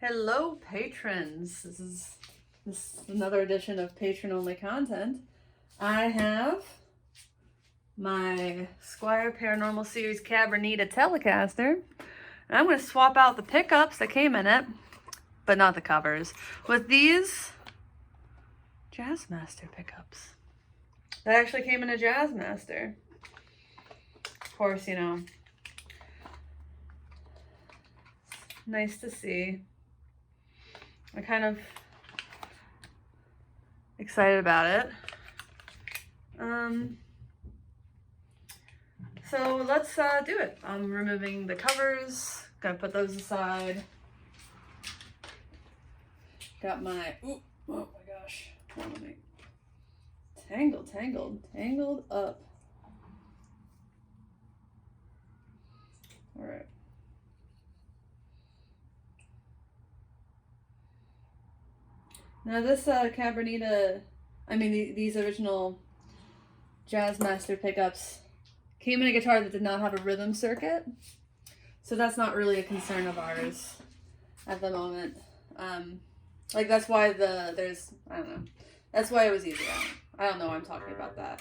Hello, patrons. This is another edition of patron-only content. I have my Squire Paranormal Series Cabronita Telecaster, and I'm going to swap out the pickups that came in it, but not the covers, with these Jazzmaster pickups. That actually came in a Jazzmaster. Of course, nice to see. I'm kind of excited about it. So let's do it. I'm removing the covers, gonna put those aside. Got my, oh my gosh, tangled up. All right. Now this Cabronita, these original Jazzmaster pickups came in a guitar that did not have a rhythm circuit. So that's not really a concern of ours at the moment. That's why that's why it was easier. I don't know why I'm talking about that.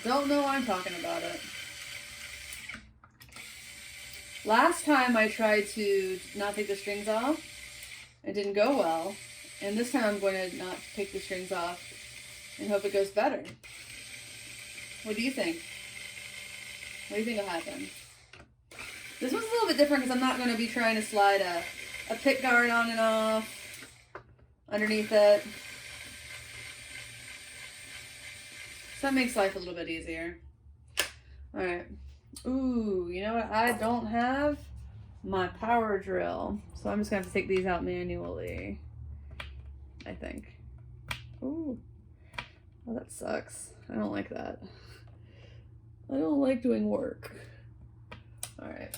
Don't know why I'm talking about it. Last time I tried to not take the strings off. It didn't go well, and this time I'm going to not take the strings off and hope it goes better. What do you think? What do you think will happen? This one's a little bit different because I'm not going to be trying to slide a pick guard on and off underneath it. So that makes life a little bit easier. Alright. Ooh, you know what I don't have? My power drill. So I'm just gonna have to take these out manually, I think. Ooh. Oh, that sucks. I don't like that. I don't like doing work. All right.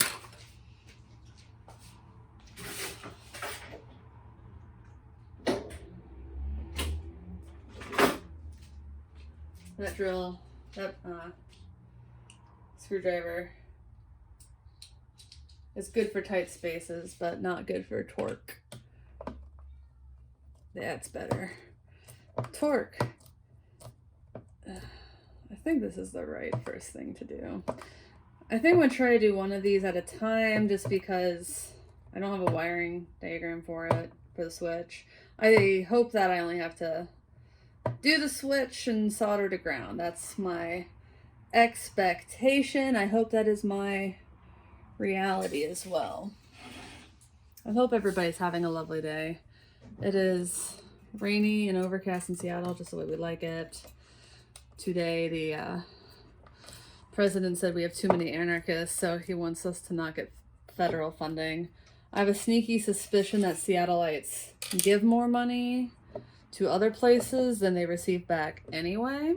That drill, that screwdriver is good for tight spaces, but not good for torque. That's better. Torque. I think this is the right first thing to do. I think I'm going to try to do one of these at a time just because I don't have a wiring diagram for it, for the switch. I hope that I only have to do the switch and solder to ground. That's my expectation. I hope that is my reality as well. I hope everybody's having a lovely day. It is rainy and overcast in Seattle, just the way we like it. Today, the president said we have too many anarchists, so he wants us to not get federal funding. I have a sneaky suspicion that Seattleites give more money to other places than they receive back anyway.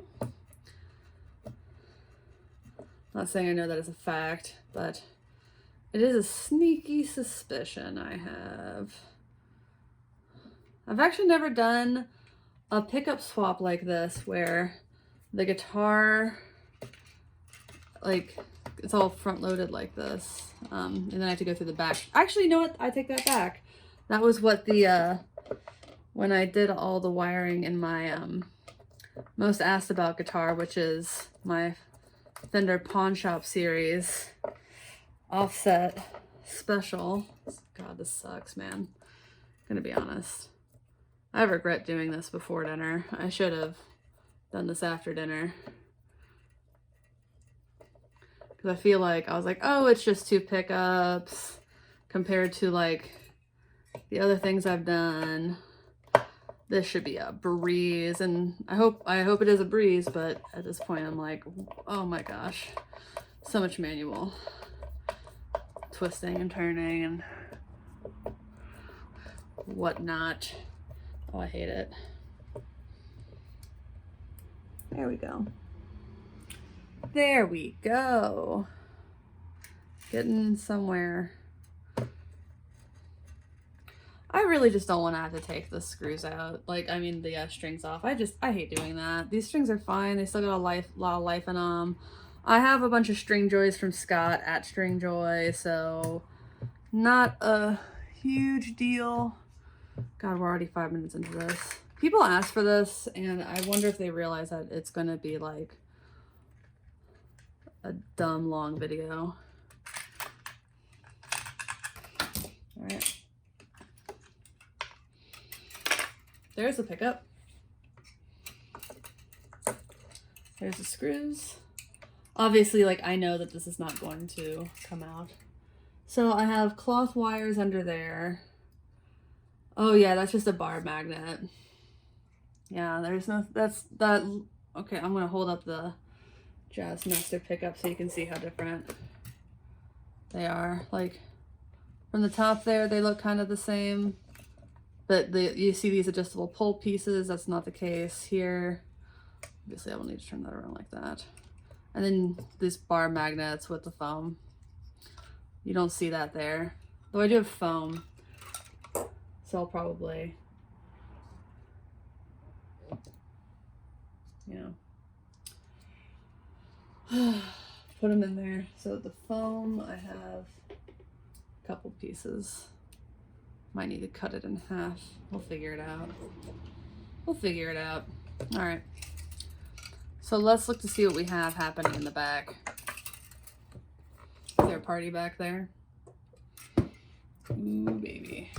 Not saying I know that as a fact, but it is a sneaky suspicion I have. I've actually never done a pickup swap like this where the guitar, it's all front loaded like this. And then I have to go through the back. Actually, you know what? I take that back. That was what when I did all the wiring in my most asked about guitar, which is my Fender Pawn Shop series offset special. God, this sucks, man. I'm gonna be honest. I regret doing this before dinner. I should have done this after dinner. Because I feel like I was like, oh, it's just 2 pickups compared to the other things I've done. This should be a breeze, and I hope it is a breeze, but at this point I'm like, oh my gosh, so much manual twisting and turning and whatnot. Oh, I hate it. There we go. There we go. Getting somewhere. I really just don't want to have to take the screws out. The strings off. I hate doing that. These strings are fine. They still got a lot of life in them. I have a bunch of string joys from Scott at String Joy, so not a Huge deal. God, we're already 5 minutes into this. People ask for this, and I wonder if they realize that it's going to be like a dumb long video. All right. There's the pickup. There's the screws. Obviously, like, I know that this is not going to come out. So I have cloth wires under there. Oh yeah, that's just a bar magnet. Yeah, there's no, that, okay, I'm gonna hold up the Jazzmaster pickup so you can see how different they are. Like, from the top there, they look kind of the same, but you see these adjustable pull pieces. That's not the case here. Obviously, I will need to turn that around like that. And then these bar magnets with the foam. You don't see that there. Though I do have foam, so I'll probably, you know, put them in there. So the foam, I have a couple pieces. Might need to cut it in half. We'll figure it out. We'll figure it out. All right. So let's look to see what we have happening in the back. Is there a party back there? Ooh, baby.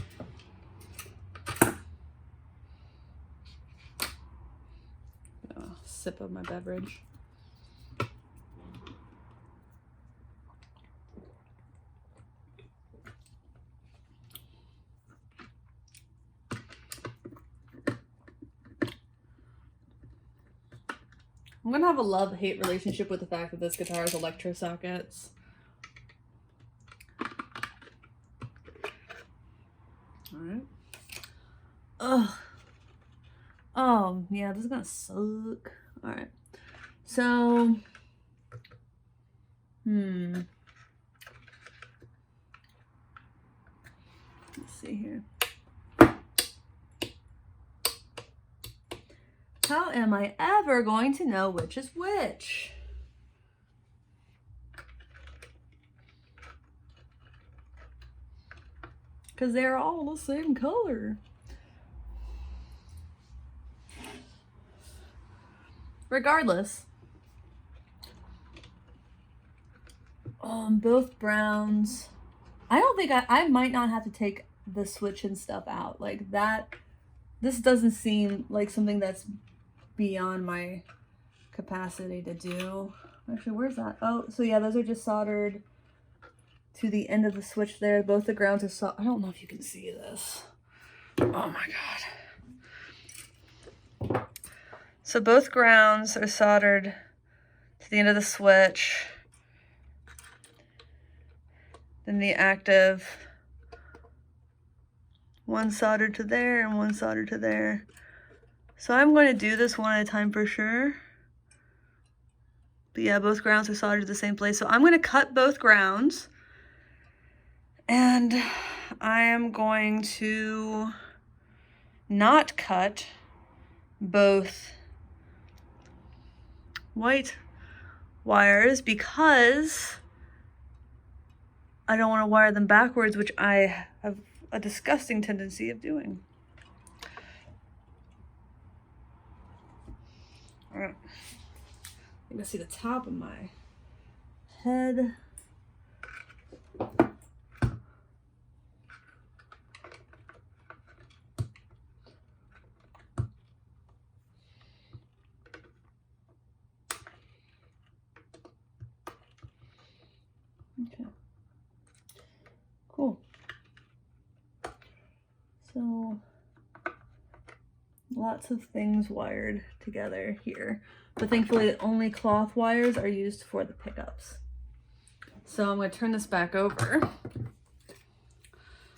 Sip of my beverage. I'm gonna have a love-hate relationship with the fact that this guitar has electro sockets. Alright. Ugh. Oh, yeah, this is gonna suck. Alright. So, let's see here. How am I ever going to know which is which? Because they're all the same color. Regardless, both browns. I don't think I might not have to take the switch and stuff out like that. This doesn't seem like something that's beyond my capacity to do. Actually, where's that? Oh, so yeah, those are just soldered to the end of the switch there. Both the grounds are I don't know if you can see this. Oh my God. So both grounds are soldered to the end of the switch. Then the active, one soldered to there and one soldered to there. So I'm going to do this one at a time for sure. But yeah, both grounds are soldered to the same place. So I'm going to cut both grounds. And I am going to not cut both white wires because I don't want to wire them backwards, which I have a disgusting tendency of doing. All right. You can see the top of my head. Okay. Cool. So lots of things wired together here, but thankfully only cloth wires are used for the pickups. So I'm going to turn this back over.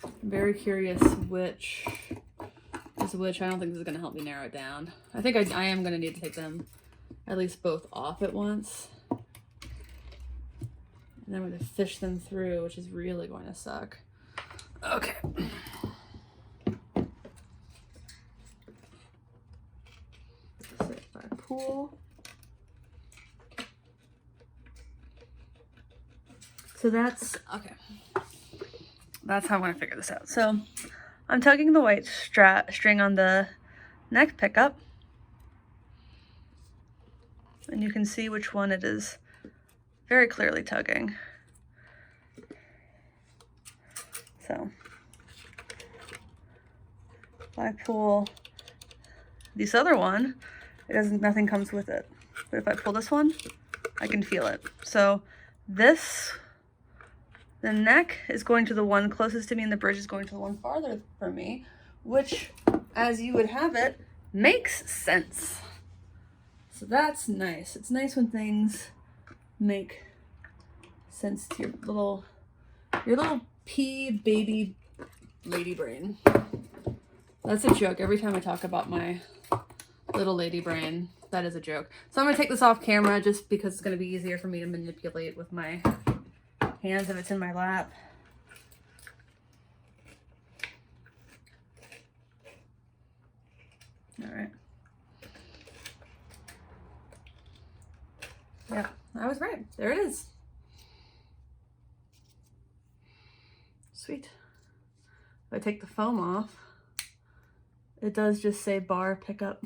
I'm very curious which is which. I don't think this is going to help me narrow it down. I think I am going to need to take them at least both off at once. And I'm going to fish them through, which is really going to suck. Okay. So if I pull. So that's, okay. that's how I'm gonna figure this out. So I'm tugging the white string on the neck pickup, and you can see which one it is very clearly tugging. So if I pull this other one, nothing comes with it. But if I pull this one, I can feel it. So this, the neck is going to the one closest to me and the bridge is going to the one farther from me, which, as you would have it, makes sense. So that's nice. It's nice when things make sense to your little pea baby lady brain. That's a joke. Every time I talk about my little lady brain, that is a joke. So I'm gonna take this off camera just because it's gonna be easier for me to manipulate with my hands if it's in my lap. All right. Yeah, I was right. There it is. Sweet. If I take the foam off, it does just say bar pickup.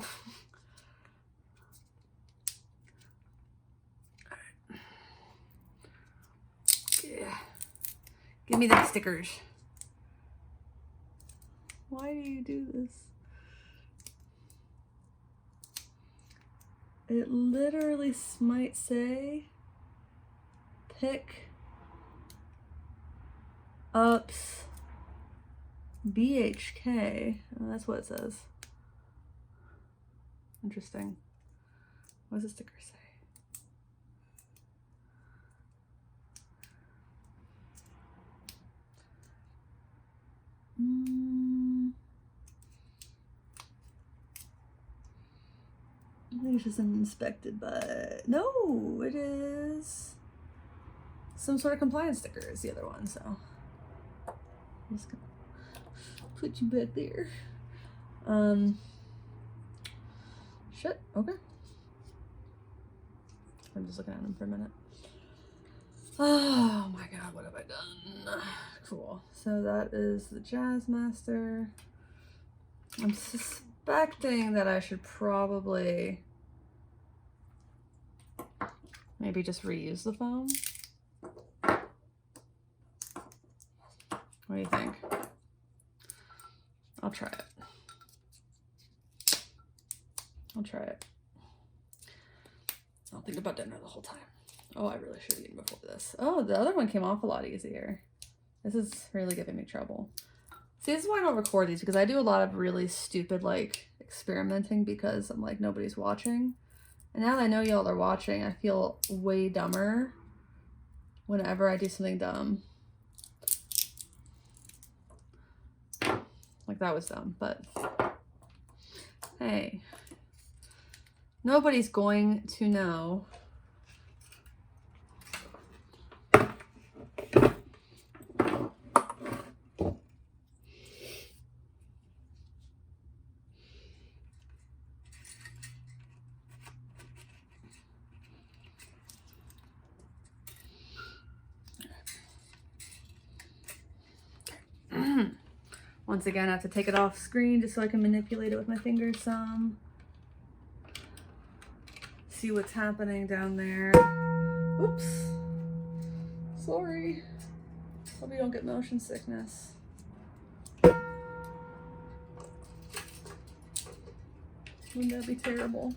Yeah. Give me the stickers. Why do you do this? It literally might say pick ups BHK. Oh, that's what it says. Interesting. What does the sticker say? I think it's just inspected by, no, it is some sort of compliance sticker is the other one, so I'm just gonna put you back there. Shit, okay. I'm just looking at them for a minute. Oh my god, what have I done? Cool. So that is the Jazzmaster. I'm suspecting that I should probably maybe just reuse the foam. What do you think? I'll try it. I'll try it. I'll think about dinner the whole time. Oh, I really should have eaten before this. Oh, the other one came off a lot easier. This is really giving me trouble. See, this is why I don't record these, because I do a lot of really stupid, like, experimenting because I'm like, nobody's watching. And now that I know y'all are watching, I feel way dumber whenever I do something dumb. Like, that was dumb, but hey, nobody's going to know. Once again, I have to take it off screen just so I can manipulate it with my fingers some. See what's happening down there. Oops. Sorry. Hope you don't get motion sickness. Wouldn't that be terrible?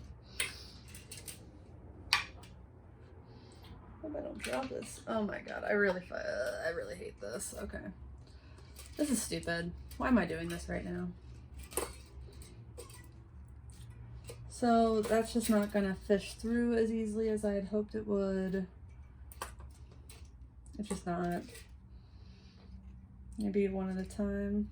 Hope I don't drop this. Oh my god, I really hate this. Okay. This is stupid. Why am I doing this right now? So that's just not gonna fish through as easily as I had hoped it would. It's just not. Maybe one at a time.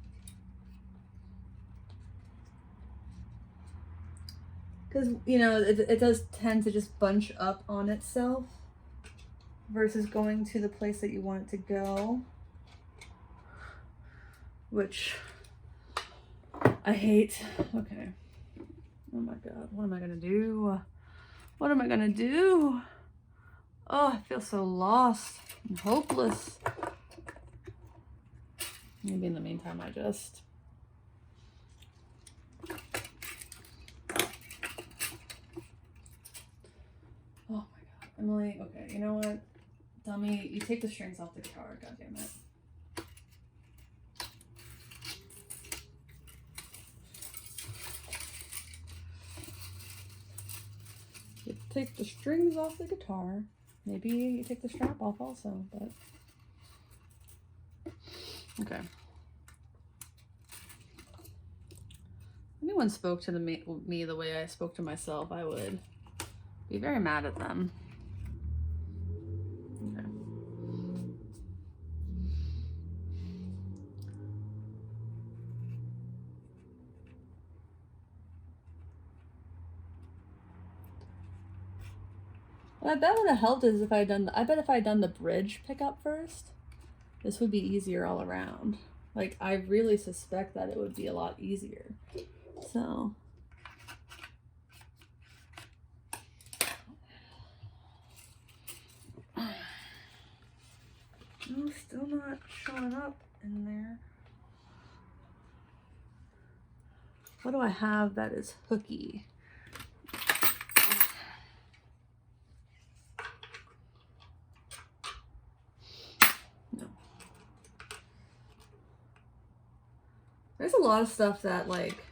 Because, you know, it does tend to just bunch up on itself versus going to the place that you want it to go. Which I hate. Okay. Oh my god, what am I gonna do? What am I gonna do? Oh, I feel so lost and hopeless. Maybe in the meantime I just... Oh my god, Emily, okay, you know what? Dummy, you take the strings off the guitar, goddammit. You take the strings off the guitar. Maybe you take the strap off also, but... Okay. If anyone spoke to me the way I spoke to myself, I would be very mad at them. Okay. What I bet would have helped is if I bet if I had done the bridge pickup first, this would be easier all around. Like, I really suspect that it would be a lot easier. So. No, still not showing up in there. What do I have that is hooky? No. There's a lot of stuff that, like,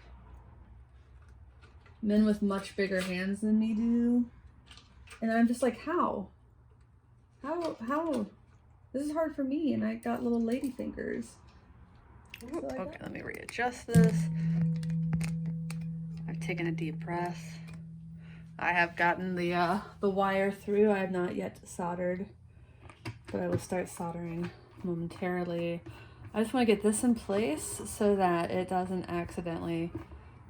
men with much bigger hands than me do. And I'm just like, how? How? This is hard for me, and I got little lady fingers. So okay, let me readjust this. I've taken a deep breath. I have gotten the wire through. I have not yet soldered, but I will start soldering momentarily. I just want to get this in place so that it doesn't accidentally,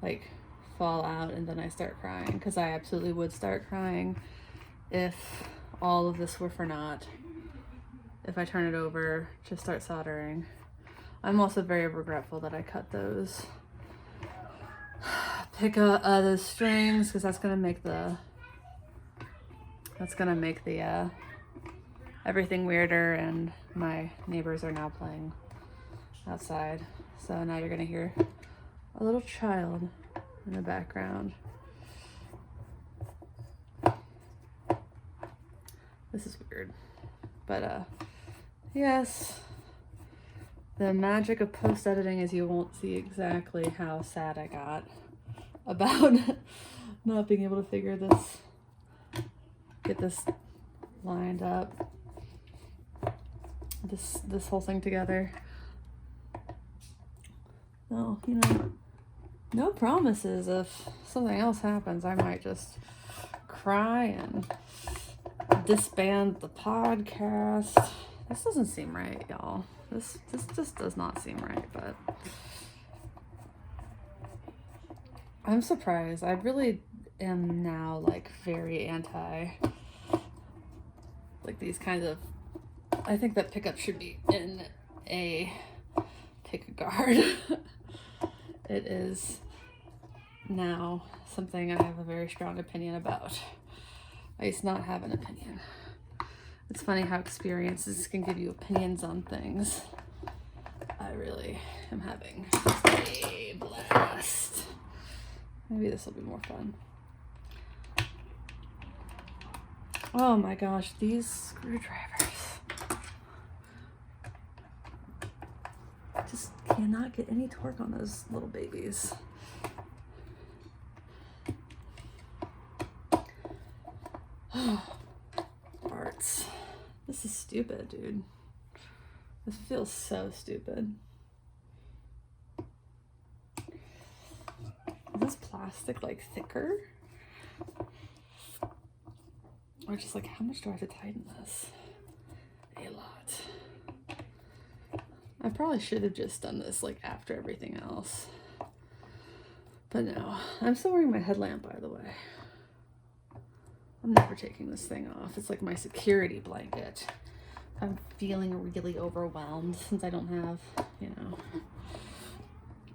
like, fall out and then I start crying, because I absolutely would start crying if all of this were for naught. If I turn it over to start soldering. I'm also very regretful that I cut those those strings, because that's gonna make the everything weirder, and my neighbors are now playing outside. So now you're gonna hear a little child in the background. This is weird, but yes, the magic of post-editing is you won't see exactly how sad I got about not being able to get this lined up, this whole thing together. No, you know, no promises. If something else happens, I might just cry and disband the podcast. This doesn't seem right, y'all. This just does not seem right, but I'm surprised. I really am now, like, very anti, like, these kinds of, I think that pickup should be in a pick guard. It is now something I have a very strong opinion about. I used to not have an opinion. It's funny how experiences can give you opinions on things. I really am having a blast. Maybe this will be more fun. Oh my gosh, these screwdrivers. I just cannot get any torque on those little babies. Parts. This is stupid, dude. This feels so stupid. Is this plastic, like, thicker? Or just, like, how much do I have to tighten this? A lot. I probably should have just done this, like, after everything else. But no. I'm still wearing my headlamp, by the way. I'm never taking this thing off. It's like my security blanket. I'm feeling really overwhelmed since I don't have, you know,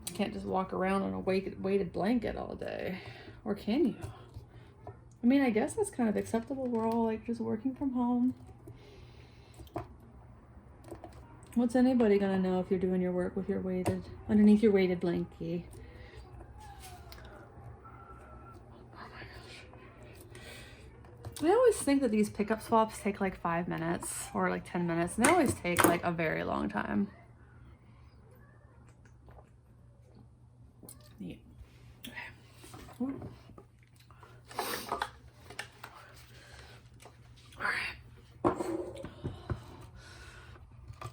I can't just walk around on a weighted blanket all day. Or can you? I mean, I guess that's kind of acceptable. We're all, like, just working from home. What's anybody gonna know if you're doing your work with your weighted, underneath your weighted blankie? I always think that these pickup swaps take like 5 minutes or like 10 minutes, and they always take like a very long time. Neat. Okay. All right.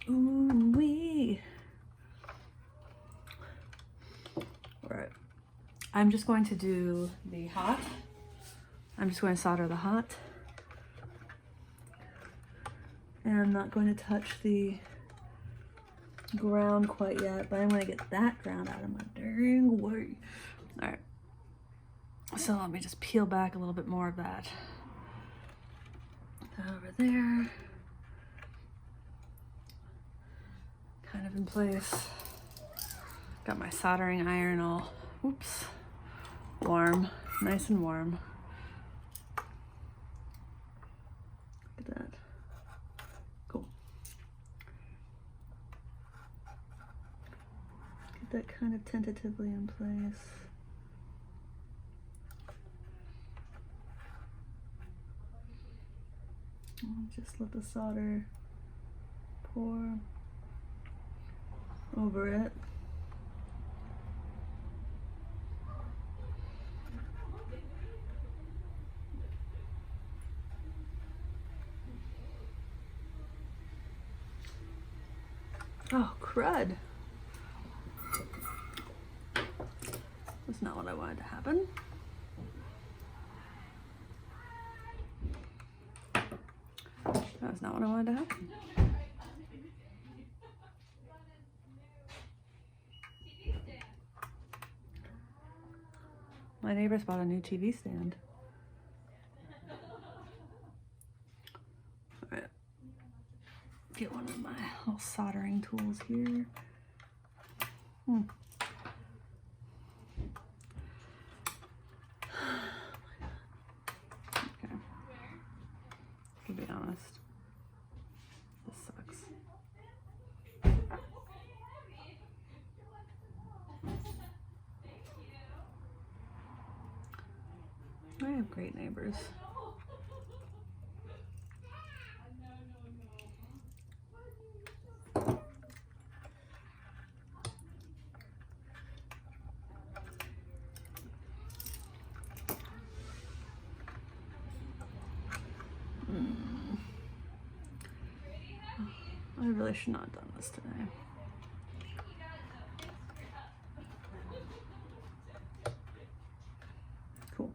Ooh wee. All right. I'm just going to do the hot. I'm just going to solder the hot. And I'm not going to touch the ground quite yet, but I'm going to get that ground out of my dang way. All right. So let me just peel back a little bit more of that. Over there. Kind of in place. Got my soldering iron all, oops, warm, nice and warm. Look at that. Cool. Get that kind of tentatively in place. And just let the solder pour over it. Oh, crud. That's not what I wanted to happen. That's not what I wanted to happen. My neighbors bought a new TV stand. All right. Get one of my little soldering tools here. Okay. To be honest, this sucks. I have great neighbors. I really should not have done this today. Cool.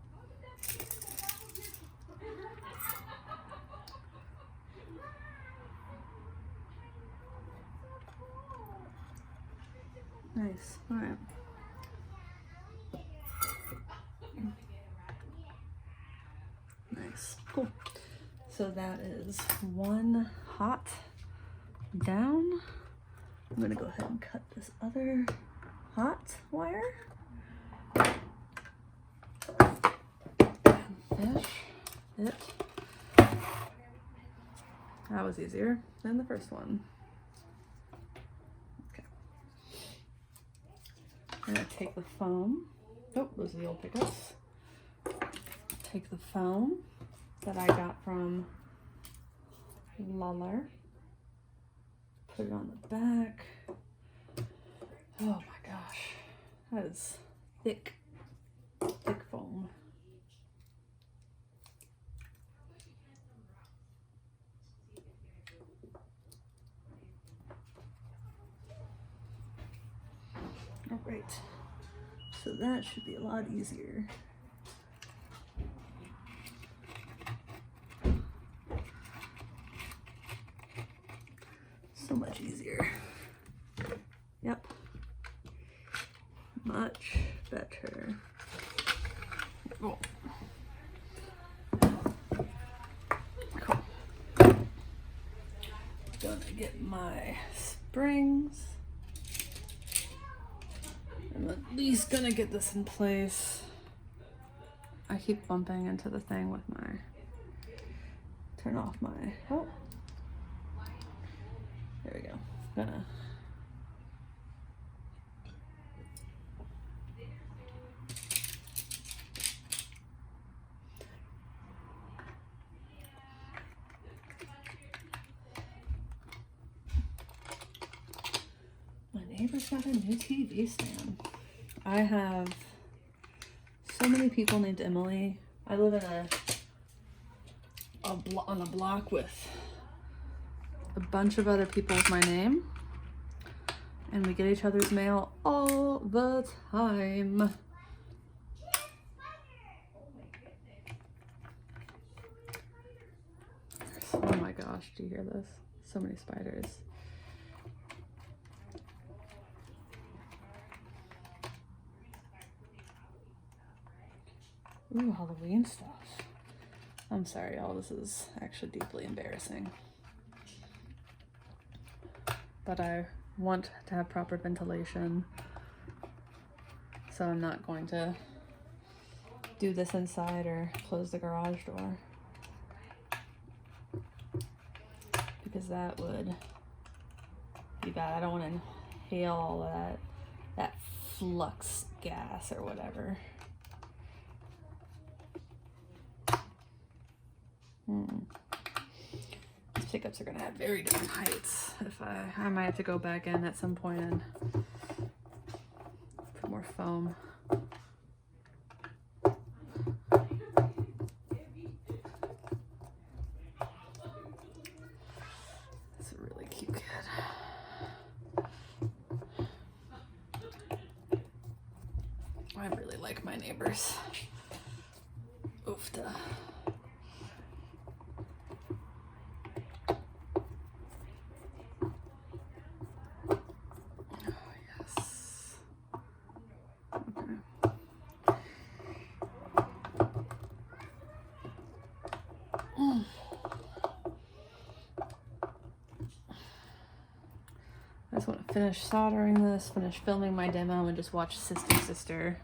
Nice. All right. Nice. Cool. So that is one hot down. I'm gonna go ahead and cut this other hot wire. Fish it. That was easier than the first one. Okay. I'm gonna take the foam. Oh, those are the old pickups. Take the foam that I got from Luller. Put it on the back. Oh my gosh, that is thick, thick foam. All right, so that should be a lot easier. So much easier. Yep. Much better. Oh. Cool. Gonna get my springs. I'm at least gonna get this in place. I keep bumping into the thing with my, turn off my, oh. There we go. gonna my neighbor's got a new TV stand. I have so many people named Emily. I live in on a block with a bunch of other people with my name, and we get each other's mail all the time. Oh my gosh, do you hear this? So many spiders. Ooh, Halloween stuff. I'm sorry, y'all, this is actually deeply embarrassing. But I want to have proper ventilation, so I'm not going to do this inside or close the garage door, because that would be bad. I don't want to inhale all of that flux gas or whatever. These pickups are gonna have very different heights. If I might have to go back in at some point and put more foam. That's a really cute kid. I really like my neighbors. Oofta. I just want to finish soldering this, finish filming my demo, and just watch Sister Sister.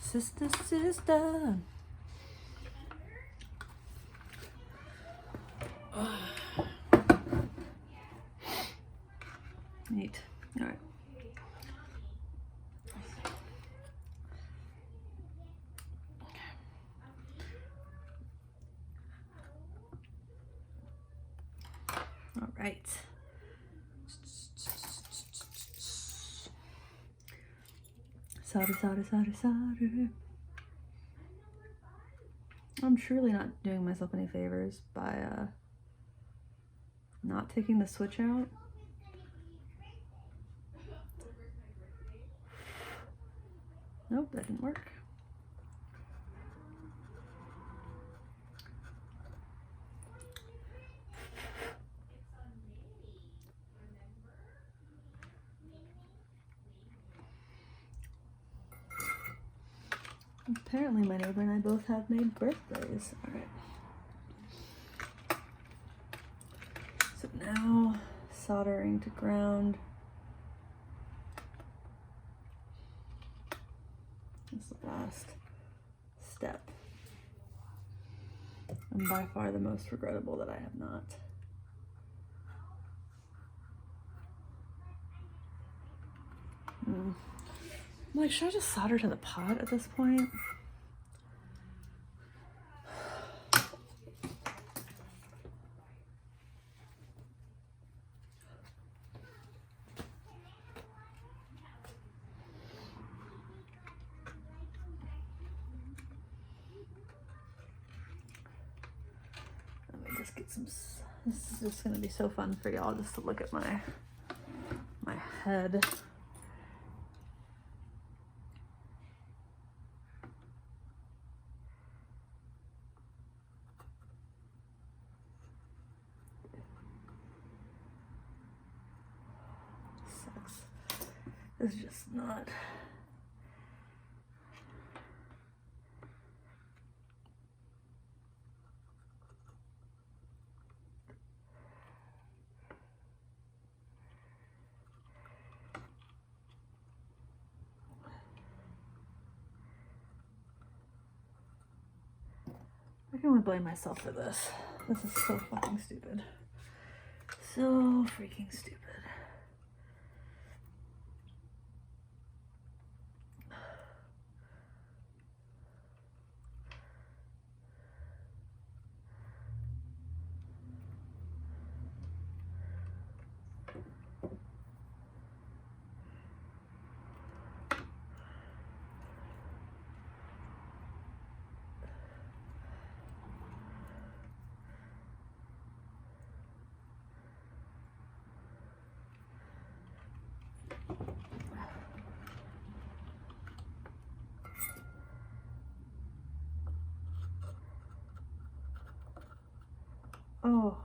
Sister Sister. Neat. All right. All right. Solder. I'm surely not doing myself any favors by not taking the switch out. Nope, that didn't work. Apparently my neighbor and I both have made birthdays. All right. So now soldering to ground. This is the last step. And by far the most regrettable that I have not. I'm like, should I just solder to the pot at this point? Let me just get some. This is just gonna be so fun for y'all just to look at my head. It's just not. I can only blame myself for this. This is so fucking stupid. So freaking stupid. Oh.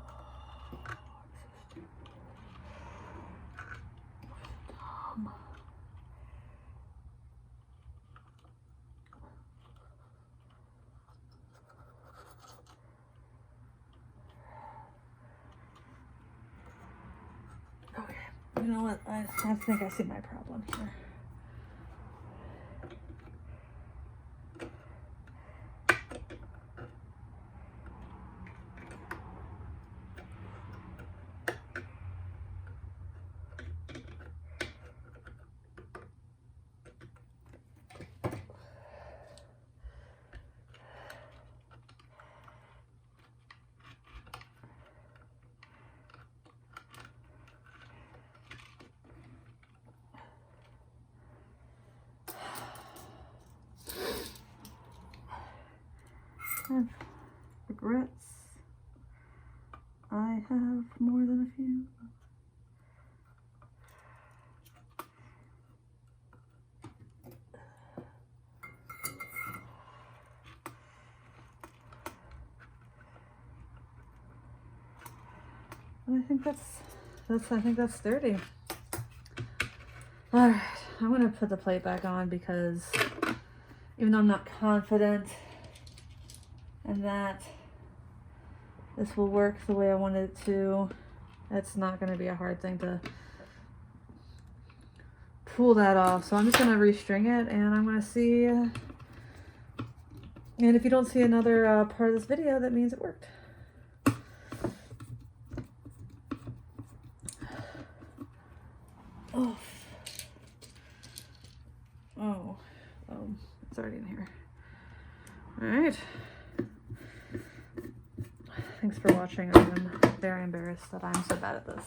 Okay, you know what? I think I see my problem here. Regrets. I have more than a few. And I think that's 30. All right, I'm gonna put the plate back on because even though I'm not confident and that this will work the way I wanted it to, it's not going to be a hard thing to pull that off. So I'm just going to restring it and I'm going to see. And if you don't see another part of this video, that means it worked. Oh. Oh. It's already in here. All right. Thanks for watching. I'm very embarrassed that I'm so bad at this.